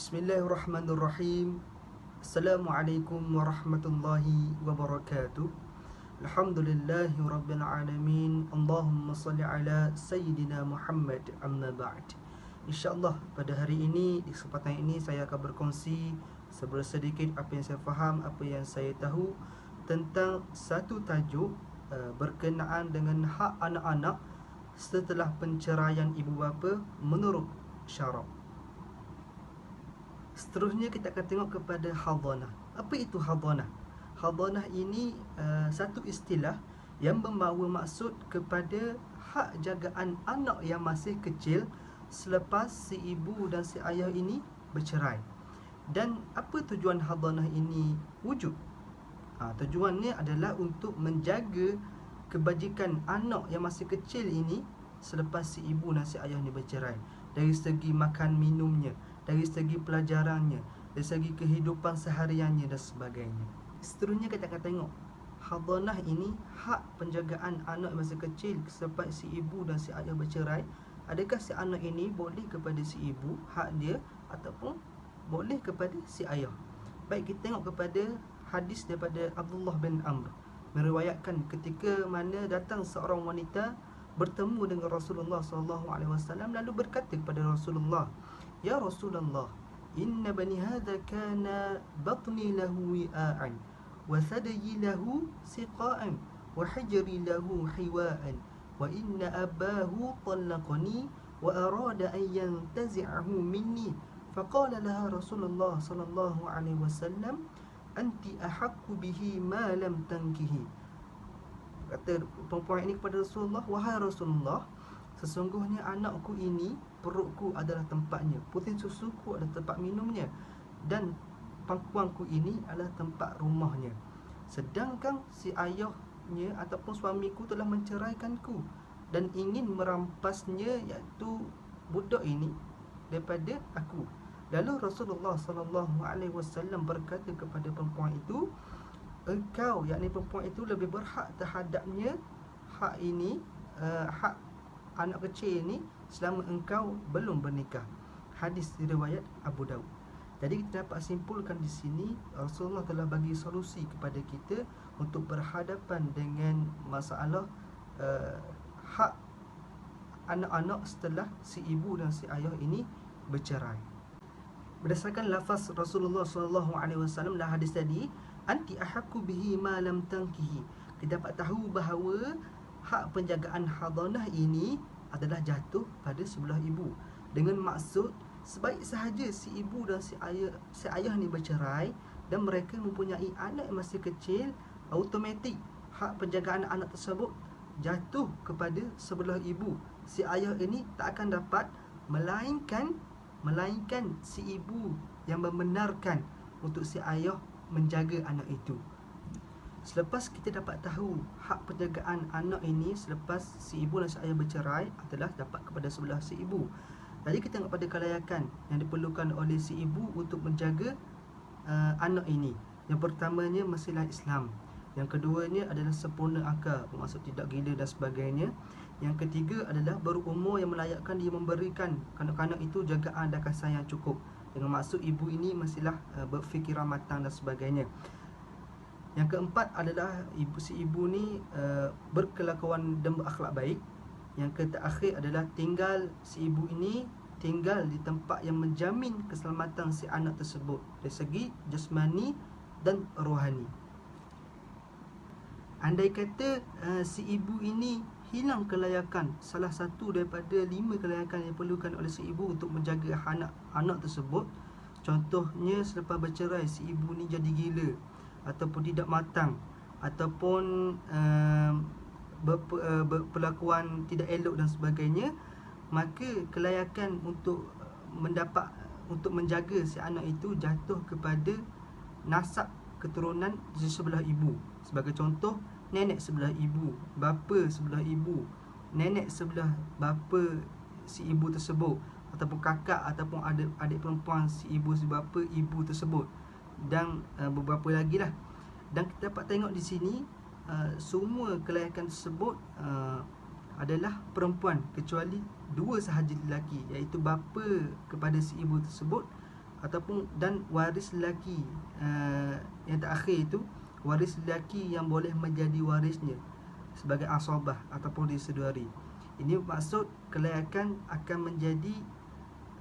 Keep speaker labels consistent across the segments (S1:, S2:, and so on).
S1: Bismillahirrahmanirrahim. Assalamualaikum warahmatullahi wabarakatuh. Alhamdulillahi rabbil alamin. Allahumma salli ala Sayyidina Muhammad, amma ba'd. InsyaAllah pada hari ini, di kesempatan ini, saya akan berkongsi sedikit apa yang saya faham, apa yang saya tahu tentang satu tajuk berkenaan dengan hak anak-anak setelah penceraian ibu bapa menurut syarak. Seterusnya kita akan tengok kepada hadanah. Apa itu hadanah? Hadanah ini satu istilah yang membawa maksud kepada hak jagaan anak yang masih kecil selepas si ibu dan si ayah ini bercerai. Dan apa tujuan hadanah ini wujud? Tujuannya adalah untuk menjaga kebajikan anak yang masih kecil ini selepas si ibu dan si ayah ini bercerai. Dari segi makan minumnya, dari segi pelajarannya, dari segi kehidupan sehariannya dan sebagainya. Seterusnya kita akan tengok hadanah ini, hak penjagaan anak yang masih kecil selepas si ibu dan si ayah bercerai. Adakah si anak ini boleh kepada si ibu, hak dia, ataupun boleh kepada si ayah? Baik, kita tengok kepada hadis daripada Abdullah bin Amr, meriwayatkan ketika mana datang seorang wanita bertemu dengan Rasulullah SAW, lalu berkata kepada Rasulullah, "Ya Rasulullah, inna bani hadha kana batni lahu wi'a'an, wa thadayi lahu siqa'an, wa hijri lahu hiwa'an, wa inna abahu talaqani, wa arada an yantazi'ahu minni." Faqala laha Rasulullah SAW, "Anti ahaqqu bihi ma lam tankihi." Kata perempuan ini kepada Rasulullah, "Wahai Rasulullah, sesungguhnya anakku ini, perutku adalah tempatnya, putih susuku adalah tempat minumnya, dan pangkuanku ini adalah tempat rumahnya. Sedangkan si ayahnya ataupun suamiku telah menceraikanku dan ingin merampasnya, iaitu budak ini, daripada aku." Lalu Rasulullah SAW berkata kepada perempuan itu, "Engkau," yakni perempuan itu, "lebih berhak terhadapnya hak ini, hak anak kecil ini, selama engkau belum bernikah." Hadis riwayat Abu Daud. Jadi kita dapat simpulkan di sini, Rasulullah telah bagi solusi kepada kita untuk berhadapan dengan masalah hak anak-anak setelah si ibu dan si ayah ini bercerai. Berdasarkan lafaz Rasulullah SAW dalam hadis tadi, "Anti ahaqqu bihi ma lam tankihi", kita dapat tahu bahawa hak penjagaan hadanah ini adalah jatuh pada sebelah ibu, dengan maksud sebaik sahaja si ibu dan si ayah ni bercerai dan mereka mempunyai anak yang masih kecil, automatik hak penjagaan anak tersebut jatuh kepada sebelah ibu. Si ayah ini tak akan dapat, melainkan si ibu yang membenarkan untuk si ayah menjaga anak itu. Selepas kita dapat tahu hak penjagaan anak ini selepas si ibu dan si ayah bercerai adalah dapat kepada sebelah si ibu. Tadi kita tengok pada kelayakan yang diperlukan oleh si ibu untuk menjaga anak ini. Yang pertamanya mestilah Islam. Yang keduanya adalah sempurna akal, bermaksud tidak gila dan sebagainya. Yang ketiga adalah berumur yang melayakkan dia memberikan kanak-kanak itu jagaan dan kasih yang cukup. Dengan maksud ibu ini mestilah berfikiran matang dan sebagainya. Yang keempat adalah si ibu ni berkelakuan dan berakhlak baik. Yang terakhir adalah si ibu ini tinggal di tempat yang menjamin keselamatan si anak tersebut dari segi jasmani dan rohani. Andai kata si ibu ini hilang kelayakan, salah satu daripada 5 kelayakan yang diperlukan oleh si ibu untuk menjaga anak tersebut, contohnya selepas bercerai si ibu ni jadi gila, ataupun tidak matang, ataupun berpelakuan tidak elok dan sebagainya, maka kelayakan untuk menjaga si anak itu jatuh kepada nasab keturunan di sebelah ibu. Sebagai contoh, nenek sebelah ibu, bapa sebelah ibu, nenek sebelah bapa si ibu tersebut, ataupun kakak ataupun adik perempuan si ibu si bapa ibu tersebut, dan beberapa lagi lah. Dan kita dapat tengok di sini semua kelayakan tersebut adalah perempuan, kecuali 2 sahaja lelaki, iaitu bapa kepada si ibu tersebut ataupun dan waris lelaki yang terakhir itu, waris lelaki yang boleh menjadi warisnya sebagai asabah ataupun disedari. Ini maksud kelayakan akan menjadi,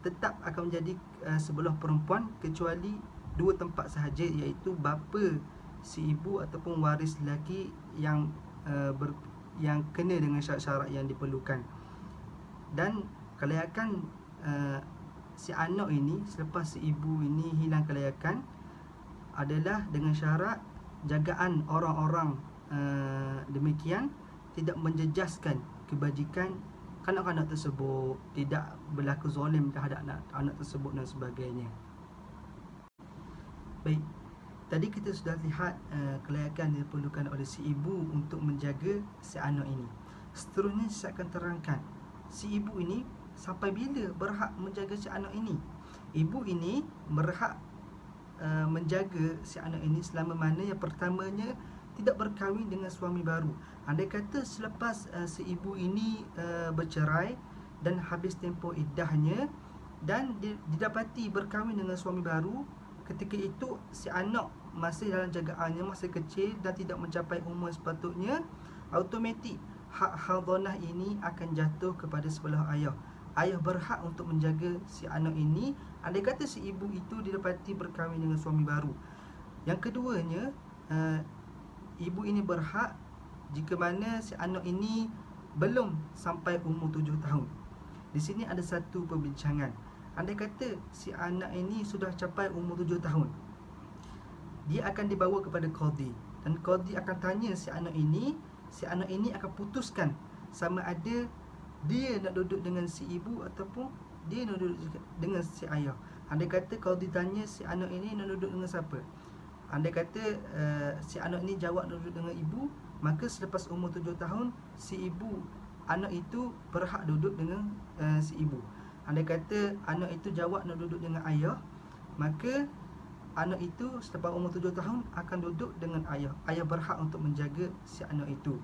S1: tetap akan menjadi sebelah perempuan kecuali dua tempat sahaja, iaitu bapa si ibu ataupun waris lelaki yang yang kena dengan syarat-syarat yang diperlukan. Dan kelayakan si anak ini selepas si ibu ini hilang kelayakan adalah dengan syarat jagaan orang-orang demikian tidak menjejaskan kebajikan kanak-kanak tersebut, tidak berlaku zalim terhadap anak tersebut dan sebagainya. Baik, tadi kita sudah lihat kelayakan yang diperlukan oleh si ibu untuk menjaga si anak ini. Seterusnya saya akan terangkan si ibu ini sampai bila berhak menjaga si anak ini. Ibu ini berhak menjaga si anak ini selama mana yang pertamanya tidak berkahwin dengan suami baru. Andai kata selepas si ibu ini bercerai dan habis tempoh iddahnya dan didapati berkahwin dengan suami baru, ketika itu si anak masih dalam jagaannya, masih kecil dan tidak mencapai umur sepatutnya, automatik hak hadhanah ini akan jatuh kepada sebelah ayah. Ayah berhak untuk menjaga si anak ini andai kata si ibu itu didapati berkahwin dengan suami baru. Yang keduanya, ibu ini berhak jika mana si anak ini belum sampai umur 7 tahun. Di sini ada satu perbincangan. Andai kata si anak ini sudah capai umur 7 tahun, dia akan dibawa kepada qadi, dan qadi akan tanya si anak ini akan putuskan sama ada dia nak duduk dengan si ibu ataupun dia nak duduk dengan si ayah. Andai kata qadi tanya si anak ini nak duduk dengan siapa, andai kata si anak ini jawab nak duduk dengan ibu, maka selepas umur 7 tahun si ibu, anak itu berhak duduk dengan si ibu. Andai kata anak itu jawab nak duduk dengan ayah, maka anak itu selepas umur 7 tahun akan duduk dengan ayah. Ayah berhak untuk menjaga si anak itu.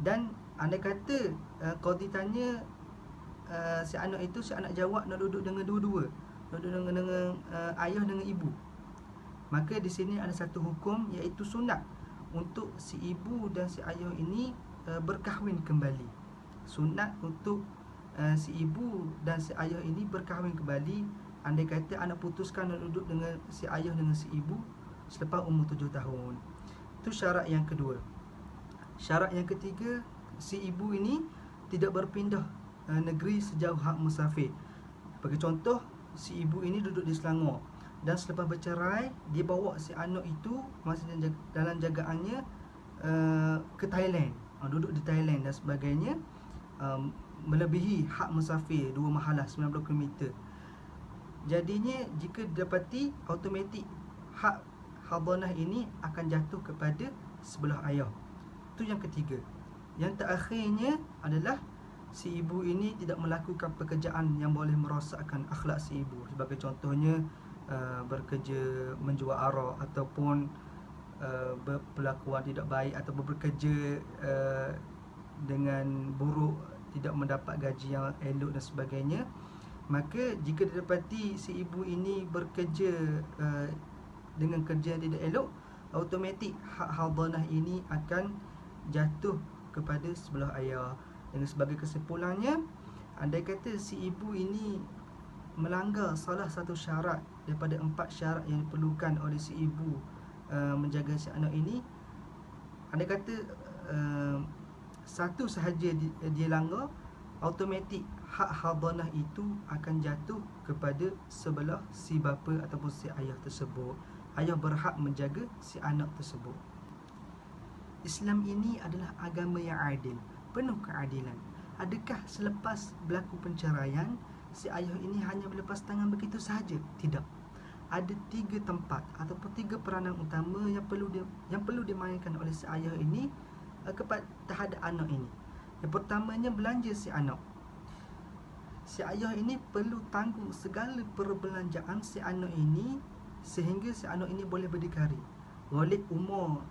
S1: Dan andai kata qadi tanya si anak itu, si anak jawab nak duduk dengan dua-dua, duduk dengan ayah dengan ibu, maka di sini ada satu hukum, iaitu sunat untuk si ibu dan si ayah ini berkahwin kembali. Sunat untuk si ibu dan si ayah ini berkahwin kembali andai kata anak putuskan nak duduk dengan si ayah dengan si ibu selepas umur 7 tahun. Itu syarat yang kedua. Syarat yang ketiga, si ibu ini tidak berpindah negeri sejauh hak musafir. Bagi contoh, si ibu ini duduk di Selangor dan selepas bercerai, dia bawa si anak itu masih dalam jagaannya ke Thailand, duduk di Thailand dan sebagainya, melebihi hak musafir 2 mahalah 90 km. Jadinya jika didapati, automatik hak hadhanah ini akan jatuh kepada sebelah ayah. Itu yang ketiga. Yang terakhirnya adalah si ibu ini tidak melakukan pekerjaan yang boleh merosakkan akhlak si ibu. Sebagai contohnya bekerja menjual arak ataupun berpelakuan tidak baik ataupun bekerja dengan buruk, tidak mendapat gaji yang elok dan sebagainya. Maka jika didapati si ibu ini bekerja dengan kerja yang tidak elok, automatik hak hadhanah ini akan jatuh kepada sebelah ayah. Dan sebagai kesimpulannya, andai kata si ibu ini melanggar salah satu syarat daripada 4 syarat yang diperlukan oleh si ibu menjaga si anak ini, andai kata satu sahaja dia langgar, automatik hak hadhanah itu akan jatuh kepada sebelah si bapa ataupun si ayah tersebut. Ayah berhak menjaga si anak tersebut. Islam ini adalah agama yang adil, penuh keadilan. Adakah selepas berlaku penceraian, si ayah ini hanya berlepas tangan begitu sahaja? Tidak. Ada 3 tempat ataupun 3 peranan utama yang perlu dimainkan oleh si ayah ini kepada terhadap anak ini. Yang pertamanya, belanja si anak. Si ayah ini perlu tanggung segala perbelanjaan si anak ini sehingga si anak ini boleh berdikari. Ghalib umur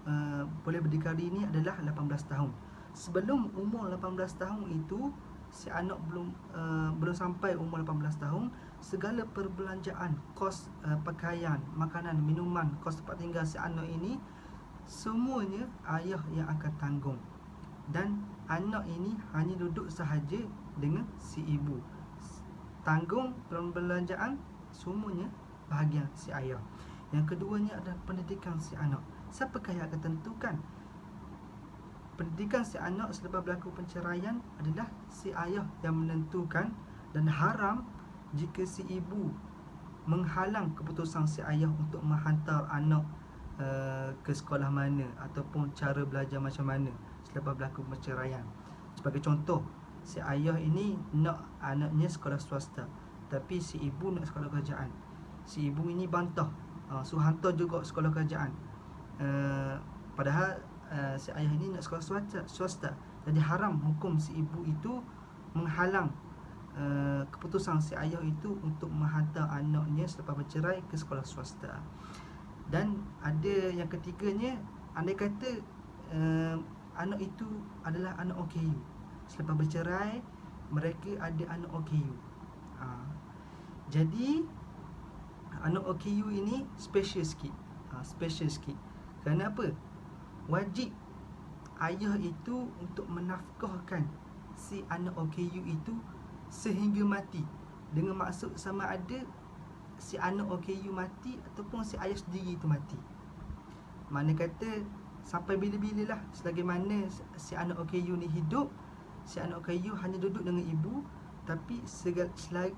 S1: boleh berdikari ini adalah 18 tahun. Sebelum umur 18 tahun itu, si anak belum sampai umur 18 tahun, segala perbelanjaan, kos pakaian, makanan, minuman, kos tempat tinggal si anak ini, semuanya ayah yang akan tanggung. Dan anak ini hanya duduk sahaja dengan si ibu. Tanggung perbelanjaan semuanya bahagian si ayah. Yang keduanya adalah pendidikan si anak. Siapakah yang akan tentukan pendidikan si anak selepas berlaku perceraian? Adalah si ayah yang menentukan, dan haram jika si ibu menghalang keputusan si ayah untuk menghantar anak ke sekolah mana ataupun cara belajar macam mana selepas berlaku perceraian. Sebagai contoh, si ayah ini nak anaknya sekolah swasta, tapi si ibu nak sekolah kerajaan. Si ibu ini bantah, suruh hantar juga sekolah kerajaan, padahal si ayah ini nak sekolah swasta. Jadi haram hukum si ibu itu menghalang keputusan si ayah itu untuk menghantar anaknya selepas bercerai ke sekolah swasta. Dan ada yang ketiganya, andai kata anak itu adalah anak OKU, selepas bercerai mereka ada anak OKU. Jadi anak OKU ini special sikit. Kerana apa? Wajib ayah itu untuk menafkahkan si anak OKU itu sehingga mati, dengan maksud sama ada si anak OKU mati ataupun si ayah sendiri itu mati. Mana kata sampai bila-bila lah, selagi mana si anak OKU ni hidup, si anak OKU hanya duduk dengan ibu, tapi segala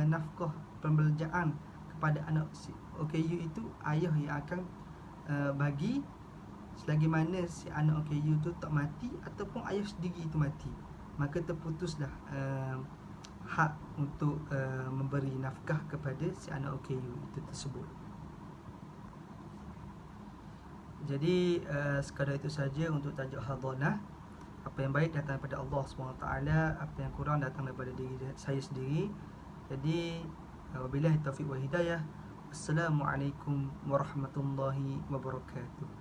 S1: nafkah pembelanjaan kepada anak si OKU itu ayah yang akan bagi, selagi mana si anak OKU itu tak mati ataupun ayah sendiri itu mati. Maka terputuslah hak untuk memberi nafkah kepada si anak OKU itu tersebut. Jadi sekadar itu saja untuk tajuk hadhanah. Apa yang baik datang daripada Allah SWT, apa yang kurang datang daripada diri saya sendiri. Jadi wabillahi taufiq wal hidayah. Assalamualaikum warahmatullahi wabarakatuh.